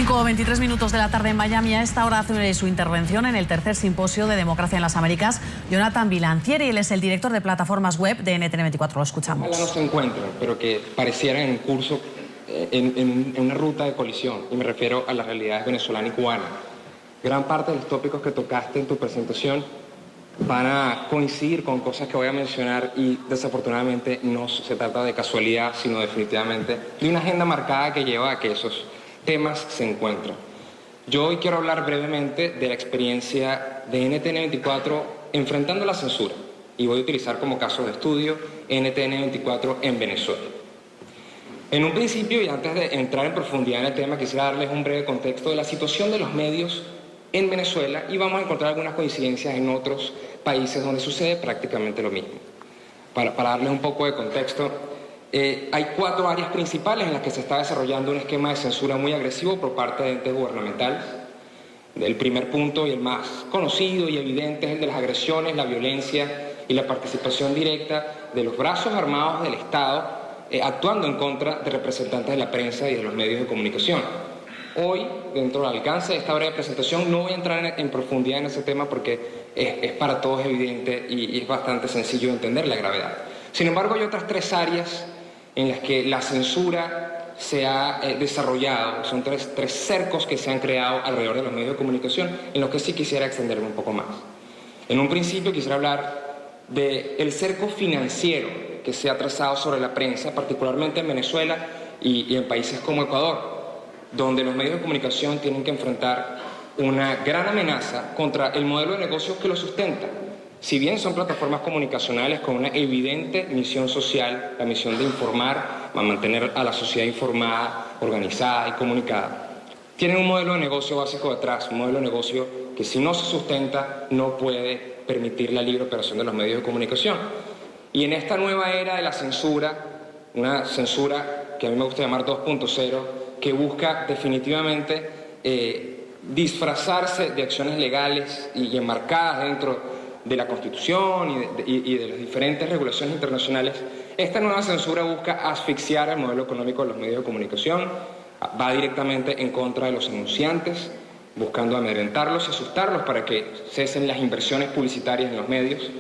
5:23 de la tarde en Miami. A esta hora hace su intervención en el tercer simposio de Democracia en las Américas Jonathan Bilancieri. Él es el director de plataformas web de NTN24. Lo escuchamos. Ojalá no se encuentran, pero que parecieran en curso en una ruta de colisión. Y me refiero a las realidades venezolana y cubana. Gran parte de los tópicos que tocaste en tu presentación van a coincidir con cosas que voy a mencionar y desafortunadamente no se trata de casualidad, sino definitivamente de una agenda marcada que lleva a que esos temas se encuentran. Yo hoy quiero hablar brevemente de la experiencia de NTN24 enfrentando la censura y voy a utilizar como caso de estudio NTN24 en Venezuela. En un principio y antes de entrar en profundidad en el tema, quisiera darles un breve contexto de la situación de los medios en Venezuela y vamos a encontrar algunas coincidencias en otros países donde sucede prácticamente lo mismo. Para darles un poco de contexto, hay 4 áreas principales en las que se está desarrollando un esquema de censura muy agresivo por parte de entes gubernamentales. El primer punto y el más conocido y evidente es el de las agresiones, la violencia y la participación directa de los brazos armados del Estado actuando en contra de representantes de la prensa y de los medios de comunicación. Hoy, dentro del alcance de esta breve presentación, no voy a entrar en profundidad en ese tema porque es para todos evidente y es bastante sencillo entender la gravedad. Sin embargo, hay otras 3 áreas en las que la censura se ha desarrollado. Son tres cercos que se han creado alrededor de los medios de comunicación, en los que sí quisiera extenderme un poco más. En un principio quisiera hablar del cerco financiero que se ha trazado sobre la prensa, particularmente en Venezuela y en países como Ecuador, donde los medios de comunicación tienen que enfrentar una gran amenaza contra el modelo de negocios que los sustenta. Si bien son plataformas comunicacionales con una evidente misión social, la misión de informar, mantener a la sociedad informada, organizada y comunicada, tienen un modelo de negocio básico detrás, un modelo de negocio que si no se sustenta no puede permitir la libre operación de los medios de comunicación. Y en esta nueva era de la censura, una censura que a mí me gusta llamar 2.0, que busca definitivamente disfrazarse de acciones legales y enmarcadas dentro de la Constitución y de las diferentes regulaciones internacionales, esta nueva censura busca asfixiar el modelo económico de los medios de comunicación, va directamente en contra de los anunciantes, buscando amedrentarlos y asustarlos para que cesen las inversiones publicitarias en los medios,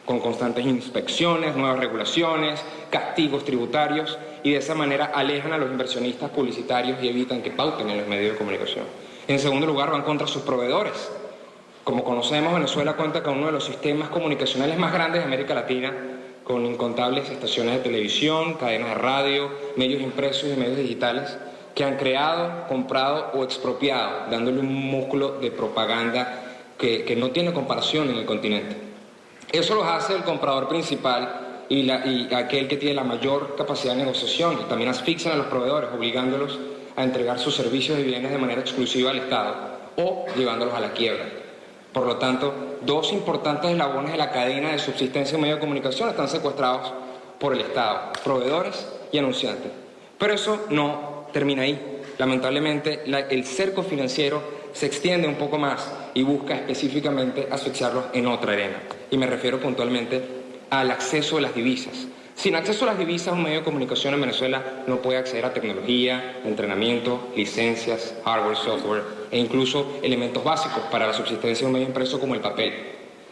con constantes inspecciones, nuevas regulaciones, castigos tributarios, y de esa manera alejan a los inversionistas publicitarios y evitan que pauten en los medios de comunicación. En segundo lugar, van contra sus proveedores. Como conocemos, Venezuela cuenta con uno de los sistemas comunicacionales más grandes de América Latina, con incontables estaciones de televisión, cadenas de radio, medios impresos y medios digitales, que han creado, comprado o expropiado, dándole un músculo de propaganda que no tiene comparación en el continente. Eso los hace el comprador principal y aquel que tiene la mayor capacidad de negociación, y también asfixian a los proveedores, obligándolos a entregar sus servicios y bienes de manera exclusiva al Estado o llevándolos a la quiebra. Por lo tanto, 2 importantes eslabones de la cadena de subsistencia en medios de comunicación están secuestrados por el Estado, proveedores y anunciantes. Pero eso no termina ahí. Lamentablemente, el cerco financiero se extiende un poco más y busca específicamente asfixiarlos en otra arena. Y me refiero puntualmente al acceso a las divisas. Sin acceso a las divisas, un medio de comunicación en Venezuela no puede acceder a tecnología, entrenamiento, licencias, hardware, software e incluso elementos básicos para la subsistencia de un medio impreso como el papel.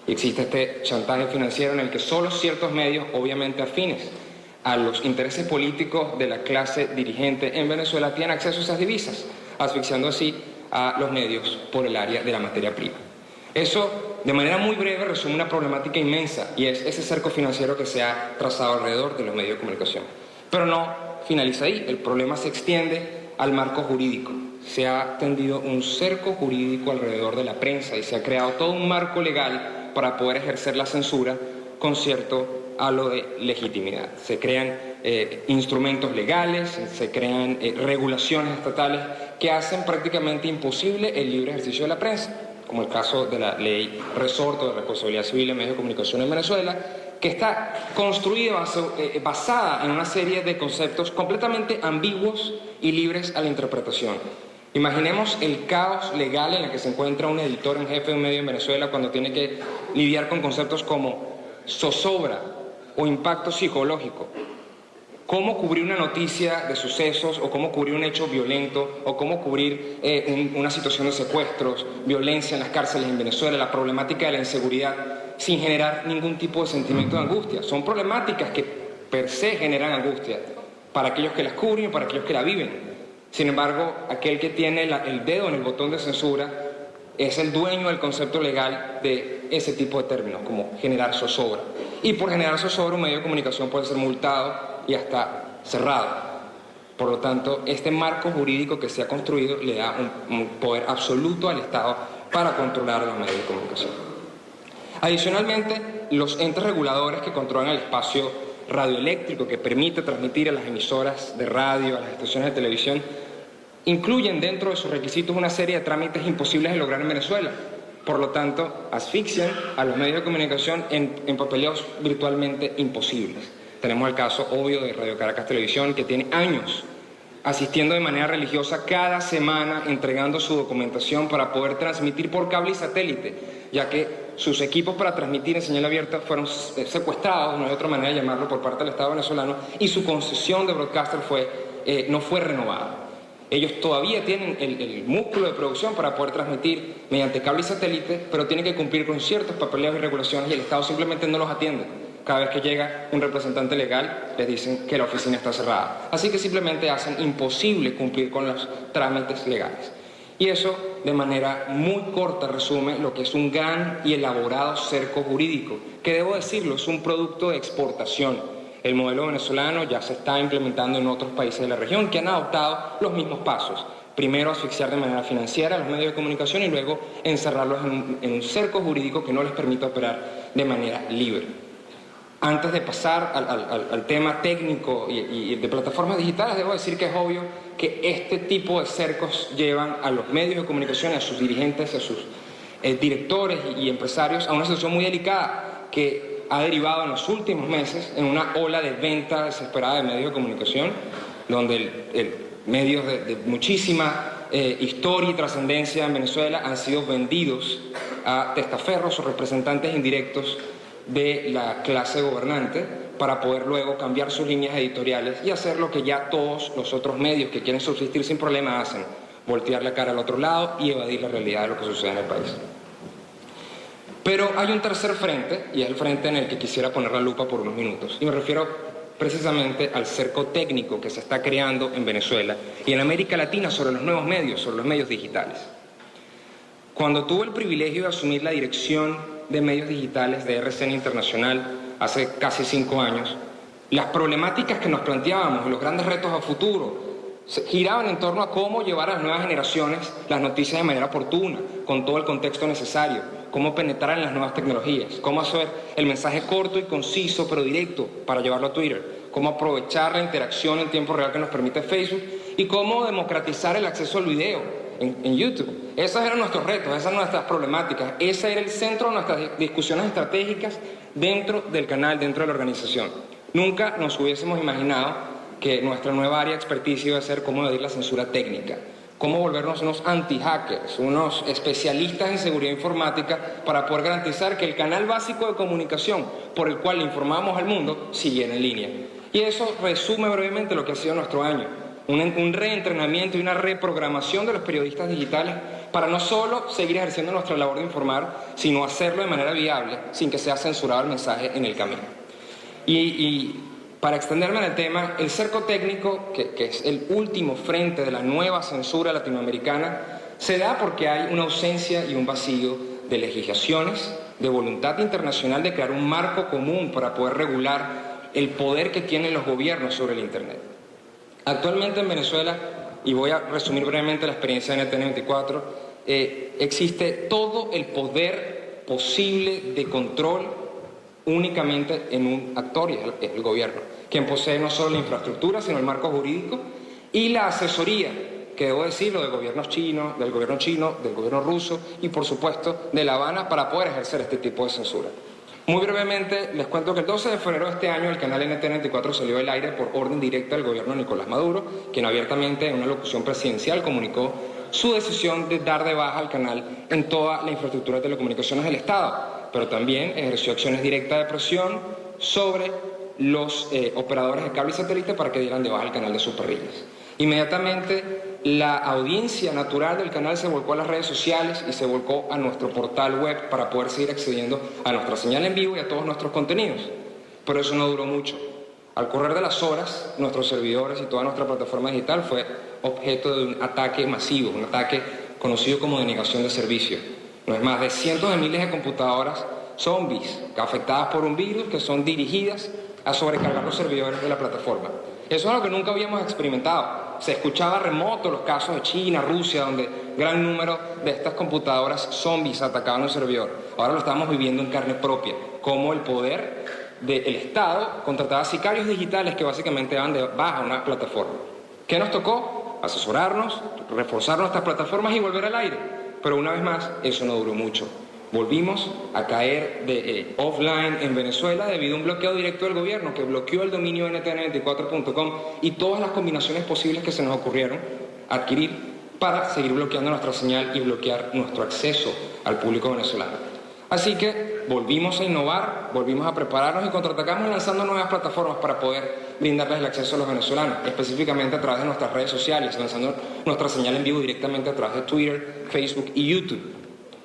Y existe este chantaje financiero en el que solo ciertos medios, obviamente afines a los intereses políticos de la clase dirigente en Venezuela, tienen acceso a esas divisas, asfixiando así a los medios por el área de la materia prima. Eso, de manera muy breve, resume una problemática inmensa, y es ese cerco financiero que se ha trazado alrededor de los medios de comunicación. Pero no finaliza ahí, el problema se extiende al marco jurídico. Se ha tendido un cerco jurídico alrededor de la prensa y se ha creado todo un marco legal para poder ejercer la censura con cierto halo de legitimidad. Se crean instrumentos legales, se crean regulaciones estatales que hacen prácticamente imposible el libre ejercicio de la prensa, como el caso de la ley Resorte de responsabilidad civil en medios de comunicación en Venezuela, que está construida basada en una serie de conceptos completamente ambiguos y libres a la interpretación. Imaginemos el caos legal en el que se encuentra un editor en jefe de un medio en Venezuela cuando tiene que lidiar con conceptos como zozobra o impacto psicológico. cómo cubrir una noticia de sucesos o cómo cubrir un hecho violento o cómo cubrir una situación de secuestros, violencia en las cárceles en Venezuela, la problemática de la inseguridad, sin generar ningún tipo de sentimiento de angustia. Son problemáticas que per se generan angustia para aquellos que las cubren y para aquellos que la viven. Sin embargo, aquel que tiene el dedo en el botón de censura es el dueño del concepto legal de ese tipo de términos, como generar zozobra. Y por generar zozobra, un medio de comunicación puede ser multado y hasta cerrado. Por lo tanto, este marco jurídico que se ha construido le da un poder absoluto al Estado para controlar a los medios de comunicación. Adicionalmente, los entes reguladores que controlan el espacio radioeléctrico que permite transmitir a las emisoras de radio, a las estaciones de televisión, incluyen dentro de sus requisitos una serie de trámites imposibles de lograr en Venezuela. Por lo tanto, asfixian a los medios de comunicación en papeleos virtualmente imposibles. Tenemos el caso obvio de Radio Caracas Televisión, que tiene años asistiendo de manera religiosa cada semana, entregando su documentación para poder transmitir por cable y satélite, ya que sus equipos para transmitir en señal abierta fueron secuestrados, no hay otra manera de llamarlo, por parte del Estado venezolano, y su concesión de broadcaster no fue renovada. Ellos todavía tienen el músculo de producción para poder transmitir mediante cable y satélite, pero tienen que cumplir con ciertos papeleos y regulaciones y el Estado simplemente no los atiende. Cada vez que llega un representante legal, les dicen que la oficina está cerrada. Así que simplemente hacen imposible cumplir con los trámites legales. Y eso, de manera muy corta, resume lo que es un gran y elaborado cerco jurídico, que debo decirlo, es un producto de exportación. El modelo venezolano ya se está implementando en otros países de la región que han adoptado los mismos pasos. Primero, asfixiar de manera financiera a los medios de comunicación y luego encerrarlos en un cerco jurídico que no les permite operar de manera libre. Antes de pasar al tema técnico y de plataformas digitales, debo decir que es obvio que este tipo de cercos llevan a los medios de comunicación, a sus dirigentes, a sus directores y empresarios a una situación muy delicada que ha derivado en los últimos meses en una ola de venta desesperada de medios de comunicación, donde medios de muchísima historia y trascendencia en Venezuela han sido vendidos a testaferros o representantes indirectos de la clase gobernante para poder luego cambiar sus líneas editoriales y hacer lo que ya todos los otros medios que quieren subsistir sin problema hacen: voltear la cara al otro lado y evadir la realidad de lo que sucede en el país. Pero hay un tercer frente, y es el frente en el que quisiera poner la lupa por unos minutos, y me refiero precisamente al cerco técnico que se está creando en Venezuela y en América Latina sobre los nuevos medios, sobre los medios digitales. Cuando tuve el privilegio de asumir la dirección de medios digitales de RCN Internacional hace casi 5 años, las problemáticas que nos planteábamos y los grandes retos a futuro giraban en torno a cómo llevar a las nuevas generaciones las noticias de manera oportuna, con todo el contexto necesario, cómo penetrar en las nuevas tecnologías, cómo hacer el mensaje corto y conciso pero directo para llevarlo a Twitter, cómo aprovechar la interacción en tiempo real que nos permite Facebook y cómo democratizar el acceso al video en YouTube. Esos eran nuestros retos, esas eran nuestras problemáticas, ese era el centro de nuestras discusiones estratégicas dentro del canal, dentro de la organización. Nunca nos hubiésemos imaginado que nuestra nueva área de experticia iba a ser cómo evadir la censura técnica, cómo volvernos unos anti-hackers, unos especialistas en seguridad informática para poder garantizar que el canal básico de comunicación por el cual le informamos al mundo siguiera en línea. Y eso resume brevemente lo que ha sido nuestro año. Un reentrenamiento y una reprogramación de los periodistas digitales para no solo seguir ejerciendo nuestra labor de informar, sino hacerlo de manera viable, sin que sea censurado el mensaje en el camino. Y para extenderme en el tema, el cerco técnico, que es el último frente de la nueva censura latinoamericana, se da porque hay una ausencia y un vacío de legislaciones, de voluntad internacional de crear un marco común para poder regular el poder que tienen los gobiernos sobre el Internet. Actualmente en Venezuela, y voy a resumir brevemente la experiencia de NTN24, existe todo el poder posible de control únicamente en un actor, y es el gobierno, quien posee no solo la infraestructura, sino el marco jurídico y la asesoría, que debo decirlo, del gobierno chino, del gobierno ruso y por supuesto de La Habana para poder ejercer este tipo de censura. Muy brevemente, les cuento que el 12 de febrero de este año el canal NTN24 salió del aire por orden directa del gobierno de Nicolás Maduro, quien abiertamente en una locución presidencial comunicó su decisión de dar de baja al canal en toda la infraestructura de telecomunicaciones del Estado, pero también ejerció acciones directas de presión sobre los operadores de cable y satélite para que dieran de baja el canal de sus parrillas. Inmediatamente la audiencia natural del canal se volcó a las redes sociales y se volcó a nuestro portal web para poder seguir accediendo a nuestra señal en vivo y a todos nuestros contenidos. Pero eso no duró mucho. Al correr de las horas, nuestros servidores y toda nuestra plataforma digital fue objeto de un ataque masivo, un ataque conocido como denegación de servicio. No es más, de cientos de miles de computadoras zombies afectadas por un virus que son dirigidas a sobrecargar los servidores de la plataforma. Eso es algo que nunca habíamos experimentado. Se escuchaba remoto los casos de China, Rusia, donde gran número de estas computadoras zombies atacaban un servidor. Ahora lo estamos viviendo en carne propia, como el poder del Estado contrataba sicarios digitales que básicamente van de baja a una plataforma. ¿Qué nos tocó? Asesorarnos, reforzar nuestras plataformas y volver al aire. Pero una vez más, eso no duró mucho. Volvimos a caer de offline en Venezuela debido a un bloqueo directo del gobierno que bloqueó el dominio ntn24.com y todas las combinaciones posibles que se nos ocurrieron adquirir para seguir bloqueando nuestra señal y bloquear nuestro acceso al público venezolano. Así que volvimos a innovar, volvimos a prepararnos y contraatacamos lanzando nuevas plataformas para poder brindarles el acceso a los venezolanos, específicamente a través de nuestras redes sociales, lanzando nuestra señal en vivo directamente a través de Twitter, Facebook y YouTube.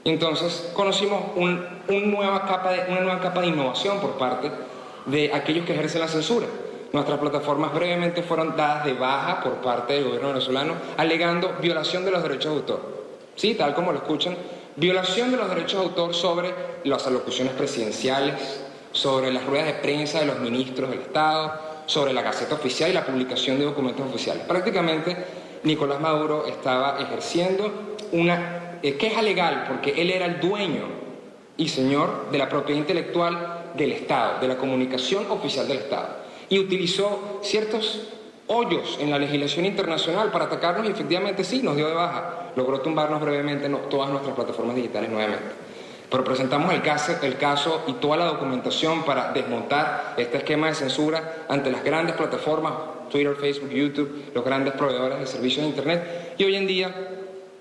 Entonces conocimos una nueva capa de innovación por parte de aquellos que ejercen la censura. Nuestras plataformas brevemente fueron dadas de baja por parte del gobierno venezolano, alegando violación de los derechos de autor. Sí, tal como lo escuchan, violación de los derechos de autor sobre las alocuciones presidenciales, sobre las ruedas de prensa de los ministros del Estado, sobre la Gaceta Oficial y la publicación de documentos oficiales. Prácticamente Nicolás Maduro estaba ejerciendo una queja legal porque él era el dueño y señor de la propiedad intelectual del Estado, de la comunicación oficial del Estado, y utilizó ciertos hoyos en la legislación internacional para atacarnos y efectivamente sí, nos dio de baja, logró tumbarnos brevemente todas nuestras plataformas digitales nuevamente. Pero presentamos el caso y toda la documentación para desmontar este esquema de censura ante las grandes plataformas, Twitter, Facebook, YouTube, los grandes proveedores de servicios de Internet, y hoy en día,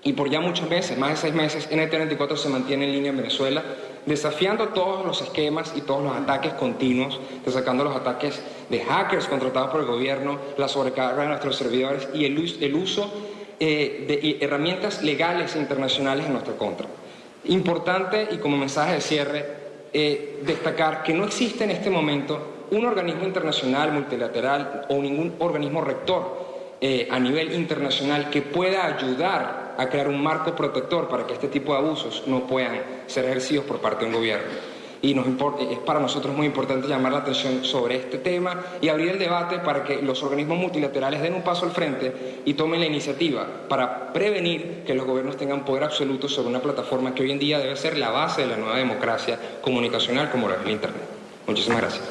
y por ya muchos meses, más de 6 meses, NT24 se mantiene en línea en Venezuela, desafiando todos los esquemas y todos los ataques continuos, destacando los ataques de hackers contratados por el gobierno, la sobrecarga de nuestros servidores y el uso de herramientas legales e internacionales en nuestra contra. Importante y como mensaje de cierre, destacar que no existe en este momento un organismo internacional, multilateral o ningún organismo rector a nivel internacional que pueda ayudar a crear un marco protector para que este tipo de abusos no puedan ser ejercidos por parte de un gobierno. Y es para nosotros muy importante llamar la atención sobre este tema y abrir el debate para que los organismos multilaterales den un paso al frente y tomen la iniciativa para prevenir que los gobiernos tengan poder absoluto sobre una plataforma que hoy en día debe ser la base de la nueva democracia comunicacional como lo es el Internet. Muchísimas gracias.